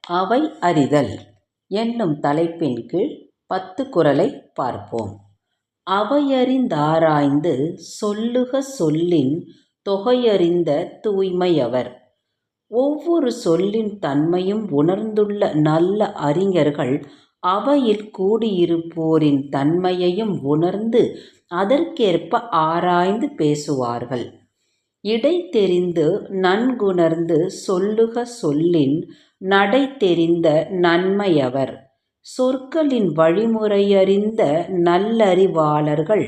அவை அறிதல் என்னும் தலைப்பின் கீழ் 10 குறளை பார்ப்போம். அவையறிந்தாராய்ந்து சொல்லுக சொல்லின் தொகையறிந்த தூய்மையவர். ஒவ்வொரு சொல்லின் தன்மையும் உணர்ந்துள்ள நல்ல அறிஞர்கள் அவையில் கூடியிருப்போரின் தன்மையையும் உணர்ந்து அதற்கேற்ப ஆராய்ந்து பேசுவார்கள். இடை தெரிந்து நன்குணர்ந்து சொல்லுக சொல்லின் நடை தெரிந்த நன்மையவர். சொற்களின் வழிமுறையறிந்த நல்லறிவாளர்கள்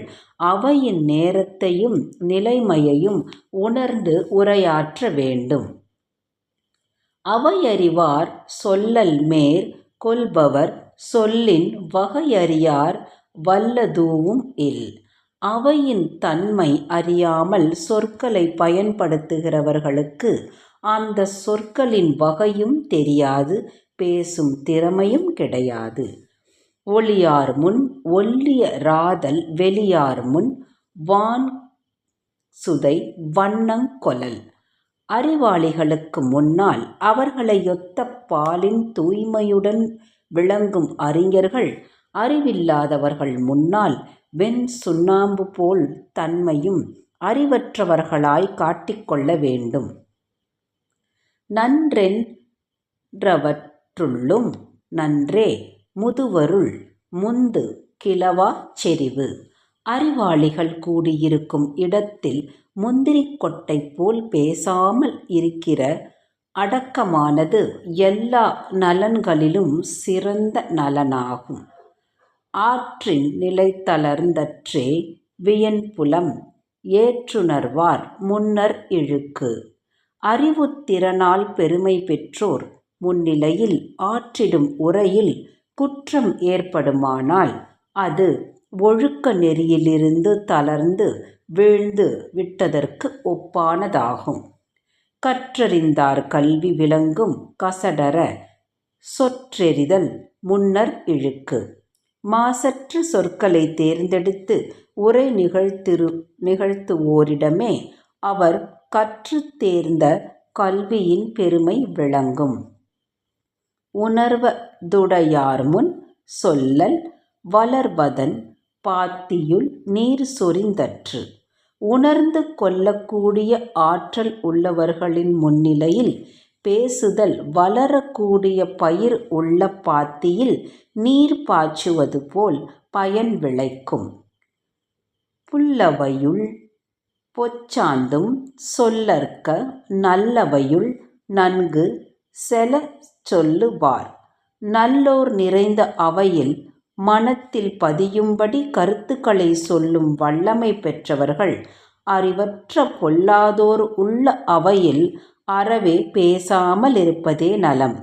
அவையின் நேரத்தையும் நிலைமையையும் உணர்ந்து உரையாற்ற வேண்டும். அவையறிவார் சொல்லல் மேற் கொள்பவர் சொல்லின் வகையறியார் வல்லதூவும் இல். அவையின் தன்மை அறியாமல் சொற்களை பயன்படுத்துகிறவர்களுக்கு அந்த சொற்களின் வகையும் தெரியாது, பேசும் திறமையும் கிடையாது. ஒளியார் முன் ஒல்லிய ராதல் வெளியார் முன் வான்சுதை வண்ணங் கொளல். அறிவாளிகளுக்கு முன்னால் அவர்களையொத்த பாலின் தூய்மையுடன் விளங்கும் அறிஞர்கள் அறிவில்லாதவர்கள் முன்னால் வெண் சுண்ணாம்பு போல் தன்மையும் அறிவற்றவர்களாய் காட்டிக்கொள்ள வேண்டும். நன்றென்றவற்றுள்ளும் நன்றே முதுவருள் முந்து கிளவாச் செறிவு. அறிவாளிகள் கூடியிருக்கும் இடத்தில் முந்திரிக் கொட்டை போல் பேசாமல் இருக்கிற அடக்கமானது எல்லா நலன்களிலும் சிறந்த நலனாகும். ஆற்றின் நிலைத்தளர்ந்தற்றே வியன்புலம் ஏற்றுணர்வார் முன்னர் இழுக்கு. அறிவுத்திறனால் பெருமை பெற்றோர் முன்னிலையில் ஆற்றிடும் உரையில் குற்றம் ஏற்படுமானால் அது ஒழுக்க நெறியிலிருந்து தளர்ந்து வீழ்ந்து விட்டதற்கு ஒப்பானதாகும். கற்றறிந்தார் கல்வி விளங்கும் கசடற சொற்றெறிதல் முன்னர் இழுக்கு. மாசற்ற சொற்களை தேர்ந்தெடுத்து உரை நிகழ்த்துவோரிடமே அவர் கற்று தேர்ந்த கல்வியின் பெருமை விளங்கும். உணர்வதுடையார்முன் சொல்லல் வளர்வதன் பாத்தியுள் நீர் சொரிந்தற்று. உணர்ந்து கொள்ளக்கூடிய ஆற்றல் உள்ளவர்களின் முன்னிலையில் பேசுதல் வளரக்கூடிய பயிர் உள்ள பாத்தியில் நீர் பாய்ச்சுவது போல் பயன் விளைக்கும். புல்லவையுள் பொச்சாந்தும் சொல்லற்க நல்லவையுள் நன்கு செலச் சொல்லுவார். நல்லோர் நிறைந்த அவையில் மனத்தில் பதியும்படி கருத்துக்களை சொல்லும் வல்லமை பெற்றவர்கள் அறிவற்ற பொல்லாதோர் உள்ள அவையில் அறவே பேசாமல் இருப்பதே நலம்.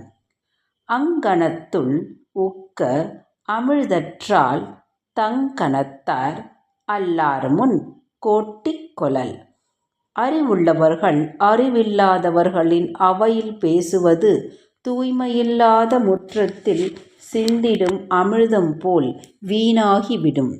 அங்கணத்துள் உக்க அமிழ்தற்றால் தங்கணத்தார் அல்லார்முன் கோட்டிக் கொளல். அறிவுள்ளவர்கள் அறிவில்லாதவர்களின் அவையில் பேசுவது தூய்மையில்லாத முற்றத்தில் சிந்திடும் அமிழ்தம் போல் வீணாகிவிடும்.